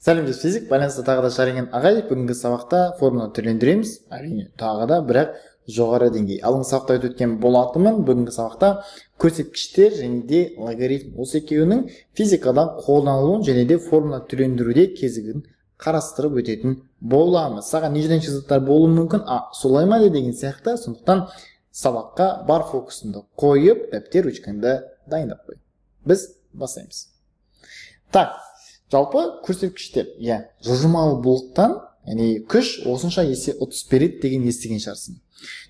Сәлем физик, байланысты тағы да Шаринген ағай, бүгінгі сабақта формула түрлендіреміз. Әрине, тағы да бірақ жоғары деңгей. Алдыңғы сабақта өткен болатынмын, бүгінгі сабақта көрсеткіштер және де логарифм. Осы екеуінің физикадан қолданылуын және де формула түрлендіруде кезігін қарастырып өтетін боламыз. Саған нежден заттар болуы мүмкін, солай ма деген сияқты, сондықтан сабаққа бар фокусыңды қойып, дәптер ручкаңды дайындап қой. Біз бастаймыз. Так, жалпы көрсеткіштер, жылжымалы блоктан, күш осынша есе ұтыс береді деген естіген шығарсың.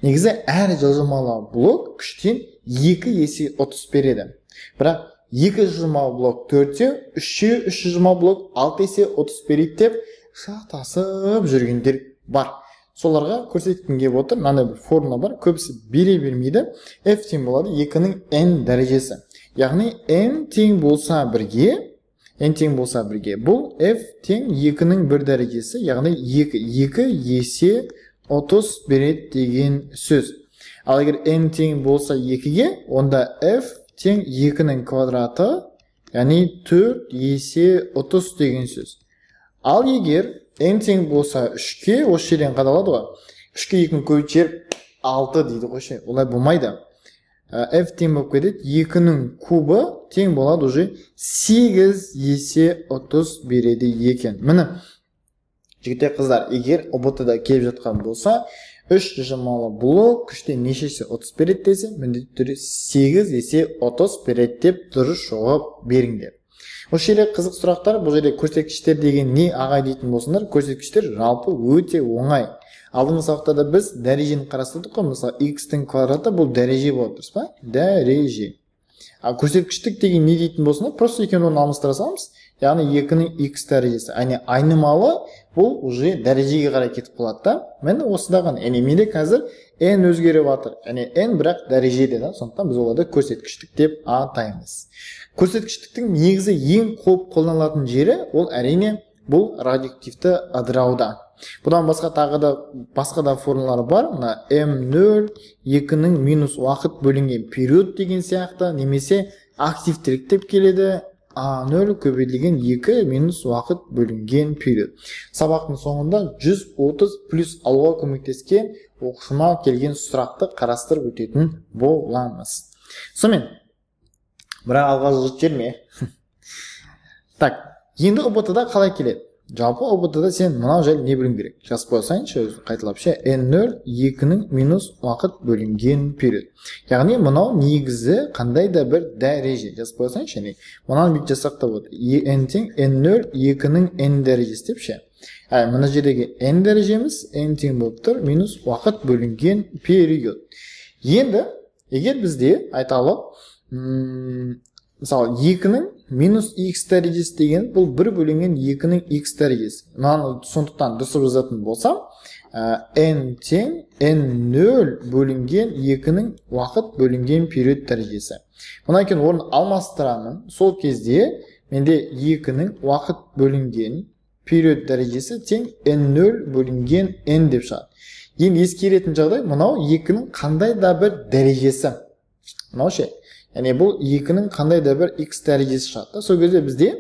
Негізі әр жылжымалы блок күштен 2 есе ұтыс береді. Бірақ 2 жылжымалы блок 4-те, 3 жылжымалы блок 6 есе ұтыс береді деп шатасып жүргендер бар. Соларға көрсеткім келіп отыр, мынандай бір формула бар, көбісі бере бермейді. F тең болады 2-нің n дәрежесі. Яғни n тең болса бірге, бұл f тең 2-нің 1 дәрежесі, яғни 2 есе 30 береді деген сөз. Ал егер n тең болса 2-ге, онда f тең 2-нің квадраты, яғни 4 есе 30 деген сөз. Ал егер n тең болса 3-ге, осы жерден қадалады ғой. 3-ге 2-ні көбейтіп 6 дейді ғой, олай болмайды. F тең болып кетеді, 2-нің кубы тең болады уже 8 есе 30 береді екен. Міне, жігіттер қыздар, егер ұбт-да келіп жатқан болса, 3 жылжымалы блок күштен нешесі 30 береді десе, міндетті түрде 8 есе 30 береді деп дұрыс жауап беріңдер. Осы жерде қызық сұрақтар, бұл жерде көрсеткіштер деген не ағай дейтін болсыңдар, көрсеткіштер жалпы өте оңай. Алдыңғы сабақта біз дәрежені қарастырдық қой, мысалы x-тің квадраты бұл дәреже болады, дұрыс па? Дәреже. Ал көрсеткіштік деген не дейтін болсыңдар, просто екеуін оны алмастыра саламыз. Яғни 2-нің x дәрежесі. Айнымалы бұл уже дәрежеге қарай кетіп қалады да. Мен осыдаған, менде қазір n өзгеріп жатыр. n бірақ дәрежеде да, сондықтан біз оларды көрсеткіштік деп атаймыз. Көрсеткіштіктің негізі ең көп қолданылатын жері, ол әрине бұл радиоактивті ыдырауда. Бұдан басқа да формулалар бар. m0 2-нің минус уақыт бөлінген период деген сияқты, немесе активтілік деп келеді. a0 көбейтілген 2 минус уақыт бөлінген период. Сабақтың соңында 130 плюс алуға көмектескен оқушыма келген сұрақты қарастырып өтетін боламыз. Сонымен, бірақ алға жылжып жерме? Так, енді ұбт-да қалай келеді? Жалпы ұбт-да сен мынау жайлы не білуің керек? Жазып қойсайыншы, қайталап ше, n0 2-нің минус уақыт бөлінген период. Яғни мынау негізі қандай да бір дәреже. Жазып қойсайыншы, мынаны бүйтіп жасақ та болады. n тең n0 2-нің n дәрежесі деп ше. Мына жердегі n дәрежеміз n тең болып тұр, минус уақыт бөлінген период. Енді, егер бізде айталық, мысалы 2-нің минус x дәрежесі деген бұл 1 бөлінген 2-нің x дәрежесі. Мынаны сондықтан дұрыстап жазатын болсам, n тең n0 бөлінген 2-нің уақыт бөлінген период дәрежесі. Мұнан кейін орын алмастырамын. Сол кезде менде 2-нің уақыт бөлінген период дәрежесі тең n0 бөлінген n деп шығады. Енді ескеретін жағдай, мынау 2-нің қандай да бір дәрежесі. Мынау ше. Бұл 2-нің қандай да бір x дәрежесі шығады. Сол кезде бізде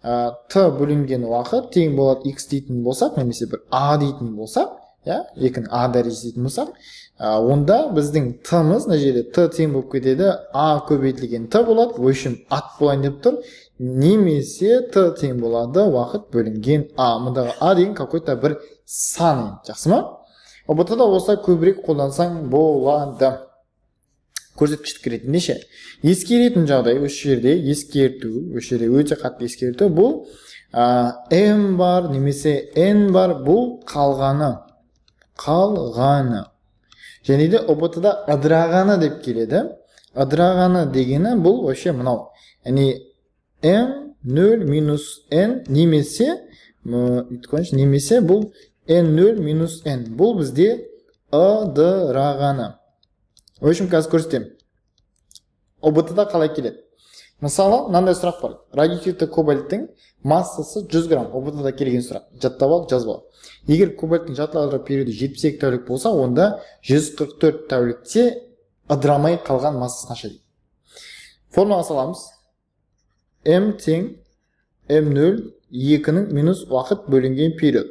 t бөлінген уақыт тең болады x дейтін болсақ, немесе бір a дейтін болсақ, 2-нің a дәрежесі дейтін болсақ, онда біздің t-мыз, мына жерде t тең болып кетеді, a көбейтілген t болады, өлшем ат болайын деп тұр, немесе t тең болады уақыт бөлінген a. Мұндағы a деген какой-то бір сан. Жақсы ма? ұбт-да болса көбірек қолдансаң болады. Көрсеткіштік ретінде неше? Ескеретін жағдай, осы жерде ескерту, осы жерде өте қатты ескерту, бұл m бар, немесе n бар, бұл қалғаны. Және де ұбт-да ыдырағаны деп келеді. Ыдырағаны дегені бұл вообще мынау. m0 минус n немесе бұл n0 минус n. Бұл бізде ыдырағаны. Өшім қазір көрсетем. ұбт-да қалай келеді? Мысалы, мынандай сұрақ бар. Радиоактивті кобальттың массасы 100 грамм. ұбт-да келген сұрақ. Жаттап ал, жазып ал. Егер кобальттың жартылай ыдырау периоды 72 тәулік болса, онда 144 тәулікте ыдырамай қалған массасы қанша дейді. Формула саламыз. m тең m0 2-ның минус уақыт бөлінген период.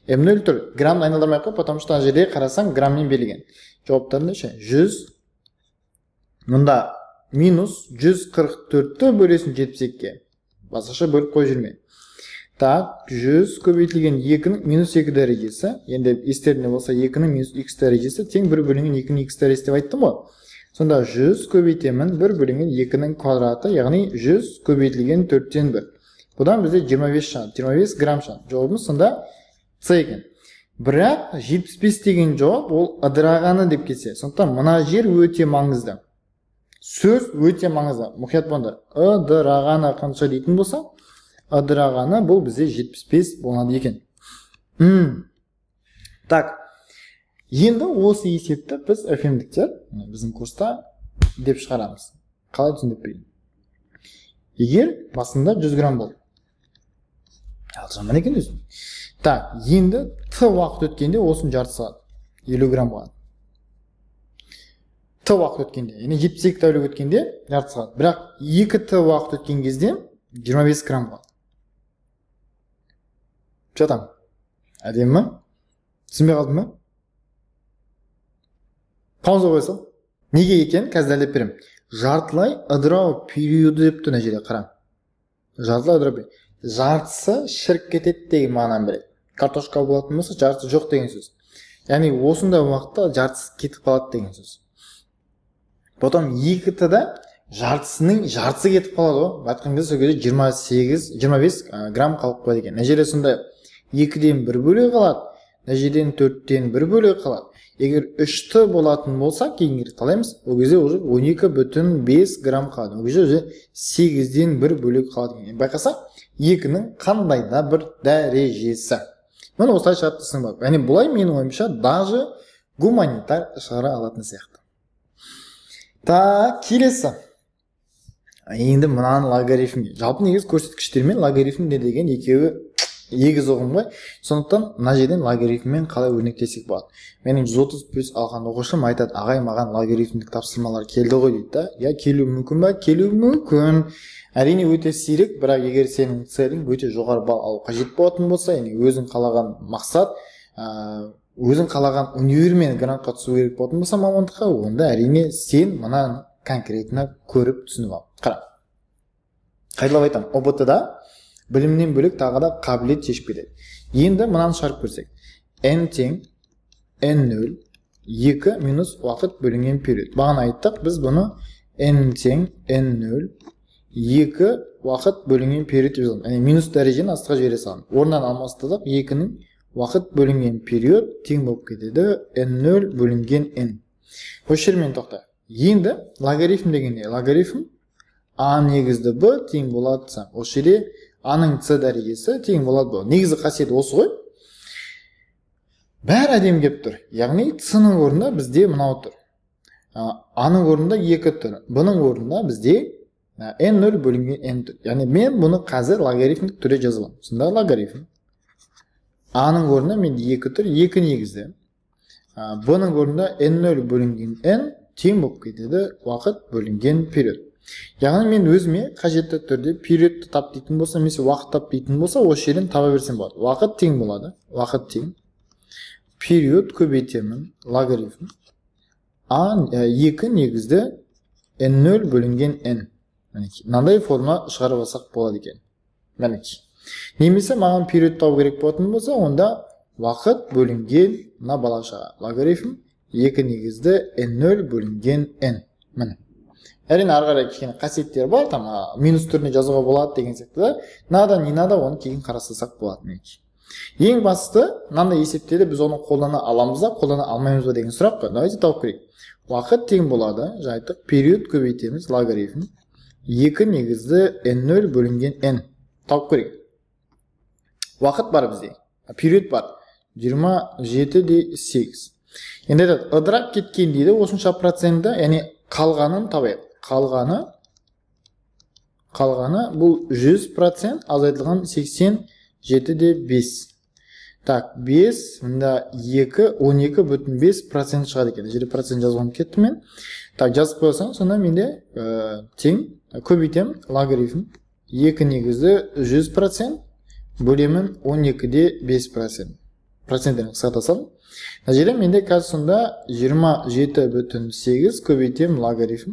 М0 тұр. Грамды айналдырмай қой, потому что жерде қарасаң граммен берілген. Жауаптарында 100. Мұнда минус 144-ті бөлесін 72-ке. Басқаша бөліп қой жүрме. Так, 100 көбейтілген 2-ның минус 2 дәрежесі. Енді естерінде болса 2-ның минус x дәрежесі тең 1 бөлінген 2-ның x дәрежесі деп айттым ғой. Сонда 100 көбейтемін 1 бөлінген 2-ның квадраты, яғни 100 көбейтілген 4-тен 1. Бұдан бізде 25 шығады, 25 грамм шығады. Жауабымыз сонда С екен. Бірақ 75 деген жауап ол ыдырағаны деп келсе. Сондықтан мына жер өте маңызды. Сөз өте маңызды. Мұқият болыңдар. Ыдырағаны қанша дейтін болса, ыдырағаны бұл бізде 75 болады екен. Так. Енді осы есепті біз FM-діктер біздің курста деп шығарамыз. Қалай түсіндіріп берейін? Егер басында 100 грамм болды. Ал жаман екен өзің. Так, енді Т уақыт өткенде осының жарты сағат 50 грамм болады. Т уақыт өткенде, яғни 72 тәулік өткенде жарты сағат. Бірақ 2 Т уақыт өткен кезде 25 грамм болады. Жатам. Әдемі ме? Түсінбей қалдың ба? Пауза қойсам. Неге екен? Қазір дәлелдеп беремін. Жартылай ыдырау периоды деп тұр жерде қарам. Жартылай ыдырау периоды. Жартысы шіріп кетеді деген мағынаны береді. Картошка болатын болса, жартысы жоқ деген сөз. Яғни осындай уақытта жартысы кетіп қалады деген сөз. Потом 2-тіде жартысының жартысы кетіп қалады ғой. Батқан кезде сол кезде 25 грамм қалып қойды екен. Нәжере сондай 2-ден 1 бөле қалады, нәжеден 4-тен 1 бөле қалады. Егер 3-ті болатын болса, кейінгері қалаймыз, ол кезде уже 12,5 грамм қалады. Ол кезде уже 8-ден 1 бөле қалады. Байқасақ, 2-ның қандай да бір дәрежесі. Мен осылай шығарттысың бар. Яғни бұлай менің ойымша даже гуманитар шығара алатын сияқты. Так, келесі. Енді мынаның логарифмге. Жалпы негіз көрсеткіштермен логарифм не деген екеуі егіз ұғым ғой. Сондықтан мына жерден логарифммен қалай өрнектесек болады. Менің 130 плюс алған оқушым айтады, ағай маған логарифмдік тапсырмалар келді ғой дейді. Я келуі мүмкін ба? Келуі мүмкін. Әрине өте сирек, бірақ егер сенің целің өте жоғары балл алу қажет болатын болса, яғни өзің қалаған мақсат, өзің қалаған универмен грантқа түсу керек болатын болса мамандыққа, онда әрине сен мына конкретно көріп түсініп ал. Қара. Қайталап айтамын, ОБТ-да білімнен бөлек тағы да қабілет шешіп кетеді. Енді мынаны шығарып көрсек. N тең N0 2 минус уақыт бөлінген период. Бағана айттық, біз бұны N тең N0 2 уақыт бөлінген период деп жазамыз. Яғни минус дәрежені астыға жібере саламыз. Орнынан алмастырдық, 2-ның уақыт бөлінген период тең болып кетеді N0 бөлінген N. Осы жермен тоқтайық. Енді логарифм дегенде логарифм А негізді Б тең болады. Осы жерде А-ның С дәрежесі тең болады Б. Негізі қасиеті осы ғой. Бәрі әдемі келіп тұр. Яғни С-ның орнында бізде мынау тұр. А-ның орнында 2 тұр. Б-ның орнында бізде N0 бөлінген N тұр. Яғни мен бұны қазір логарифмдік түрде жазылам. Сонда логарифм. А-ның орнында менде 2 тұр, 2 негізді. Б-ның орнында N0 бөлінген N тең болып кетеді уақыт бөлінген период. Яғни мен өзіме қажетті түрде периодты тап дейтін болса, немесе уақыт тап дейтін болса, осы жерден таба берсем болады. Уақыт тең болады. Уақыт тең. Период көбейтемін. Логарифм. А2 негізді N0 бөлінген N. Мынандай форма шығарып алсақ болады екен. Немесе маған период табу керек болатын болса, онда уақыт бөлінген мына бала шыға. Логарифм 2 негізді N0 бөлінген N. Әрине ары қарай кішкене қасиеттер бар, там минус түріне жазуға болады деген сияқты. Нада не нада оны кейін қарастырсақ болады. Ең басты мынандай есептерді біз оны қолдана аламыз да, қолдана алмаймыз ба деген сұрақ қой. Давайте тауып көрейік. Уақыт тең болады, жайттық период көбейтеміз логарифм 2 негізді N0 бөлінген N. Тауып көрейік. Уақыт бар бізде. Период бар. 27,8. Енді ыдырап кеткен дейді, осынша процентті, яғни қалғанын табайық. Қалғаны бұл 100%, азайтылған 87,5. Так, 5, мұнда 2, 12,5% шығады екен. Жерде процент жазған кетті мен. Так, жазып қойсаң, сонда менде тең көбейтем логарифм 2 негізді 100%, бөлемін 12-де 5%. Проценттерін қысқарта салдым. Мына жерде менде қазір сонда 27,8 көбейтем логарифм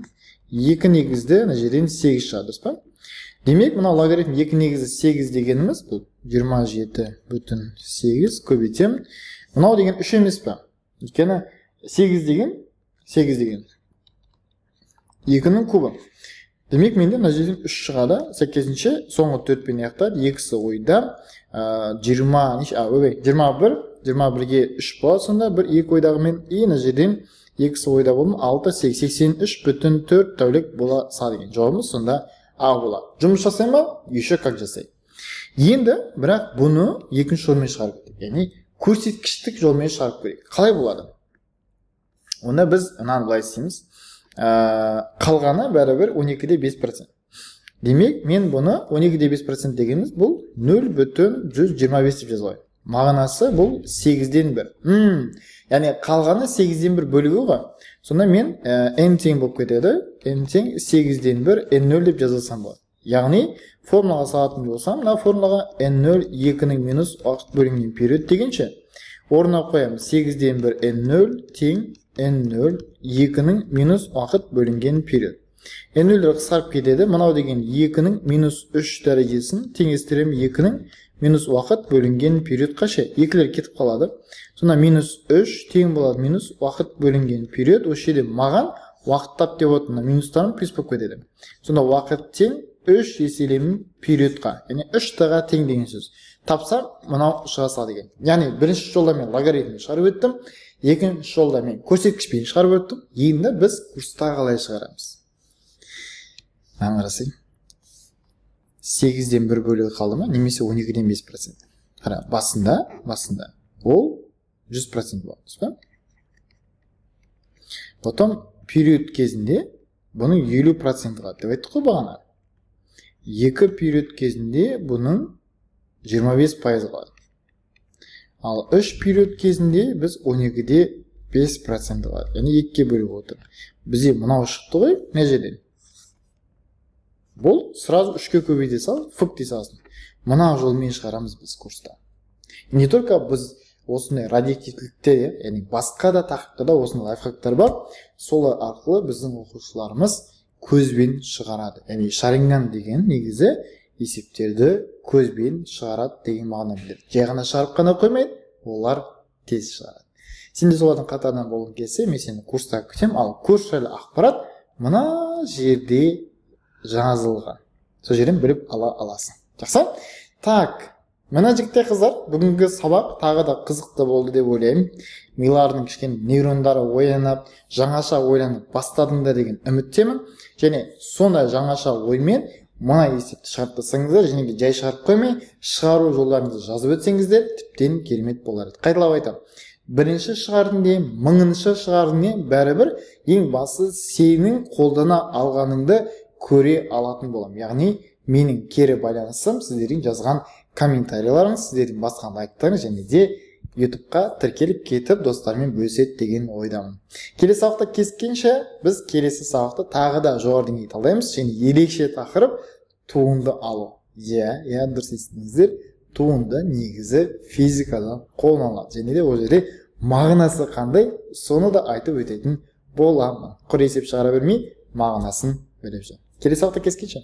2 негізді мына жерден 8 шығады, дұрыс па? Демек, мына логарифм 2 негізді 8 дегеніміз бұл 27,8 көбейтем. Мынау деген 3 емес па? Өйткені 8 деген 2-нің кубы. Демек, менде мына жерден 3 шығады. Сәйкесінше соңғы 4-пен аяқтады. Екісі ойда 21-ге 3 болады. Сонда бір 2 ойдағы мен мына жерден екісі ойда болдым. 83,4 тәулік бола деген жауабымыз сонда А болады. Жұмыс жасай ма? Еще как жасай. Енді бірақ бұны екінші жолмен шығарып кетейік. Яғни көрсеткіштік жолмен шығарып көрейік. Қалай болады? Онда біз мынаны былай істейміз. Қалғаны бәрібір 12-де 5%. Демек, мен бұны 12-де 5% дегеніміз бұл 0,125 деп жазылайын. Мағынасы бұл 8-ден 1. Яғни қалғаны 8-ден 1 бөлігі ғой. Сонда мен n тең болып кетеді. n тең 8-ден 1 n0 деп жазылсам болады. Яғни формулаға салатын болсам, мына формулаға n0 2-нің минус уақыт бөлінген период дегенше орнына қоямыз 8-ден 1 n0 тең n0 2-нің минус уақыт бөлінген период. n0 қысқарып кетеді. Мынау деген 2-нің минус 3 дәрежесін теңестірем 2-нің минус уақыт бөлінген периодқа ше. Екілер кетіп қалады. Сонда минус 3 тең болады минус уақыт бөлінген период. Осы жерде маған уақыт тап деп отыр. Минустарым плюс болып кетеді. Сонда уақыт тең 3 еселемін периодқа. Яғни 3-ға тең деген сөз. Тапсам, мынау шыға салады екен. Яғни бірінші жолда мен логарифмді шығарып өттім. Екінші жолда мен көрсеткішпен шығарып өттім. Енді біз курста қалай шығарамыз? Маған қарасай. 8-ден 1 бөлігі қалды ма? Немесе 12-ден 5%. Қара, басында ол 100% болады. Потом период кезінде бұның 50% қалады. Деп айттық қой бағана. 2 период кезінде бұның 25% қалады. Ал 3 период кезінде біз 12-де 5% қалады. Яғни 2-ге бөліп отыр. Бізде мынау шықты ғой, мына жерден. Бұл сразу 3-ке көбейте сал, фк дей салсын. Мына жолмен шығарамыз біз курста. Не только біз осындай радиоактивтілікте, яғни басқа да тақырыпта да осындай лайфхактар бар. Сол арқылы біздің оқушыларымыз көзбен шығарады. Яғни шаринган деген негізі есептерді көзбен шығарады деген мағына білдіреді. Жай ғана шығарып қана қоймайды, олар тез шығарады. Сен де солардың қатарынан болғың келсе, мен сені курста күтем, ал курс жайлы ақпарат мына жерде жазылған. Сол жерден біліп ала аласың. Жақсы? Так, мына жігіттер қыздар, бүгінгі сабақ тағы да қызықты болды деп ойлаймын. Милардың кішкене нейрондары оянып, жаңаша ойланып бастадыңдар деген үміттемін. Және сондай жаңаша оймен мына есепті шығарып тастаңыздар, және де жай шығарып қоймай, шығару жолдарыңызды жазып өтсеңіздер, тіптен керемет болар еді. Қайталап айтамын. Бірінші шығардың де, мыңыншы шығардың де, бәрібір ең басы сенің қолдана алғаныңды көре алатын болам. Яғни менің кері байланысым сіздердің жазған комментарийларыңыз, сіздердің басқан лайктарыңыз және де YouTube-қа тіркеліп кетіп достармен бөліседі деген ойдамын. Келесі сабақта кездескенше біз келесі сабақта тағы да жоғары деңгей талдаймыз және ерекше тақырып туынды алу. Дұрыс естідіңіздер. Туынды негізі физикадан қолданылады. Және де ол жерде мағынасы қандай, соны да айтып өтетін боламын. Құр есеп шығара бермей, мағынасын біліп жүр. Келесі сабақта кездескенше.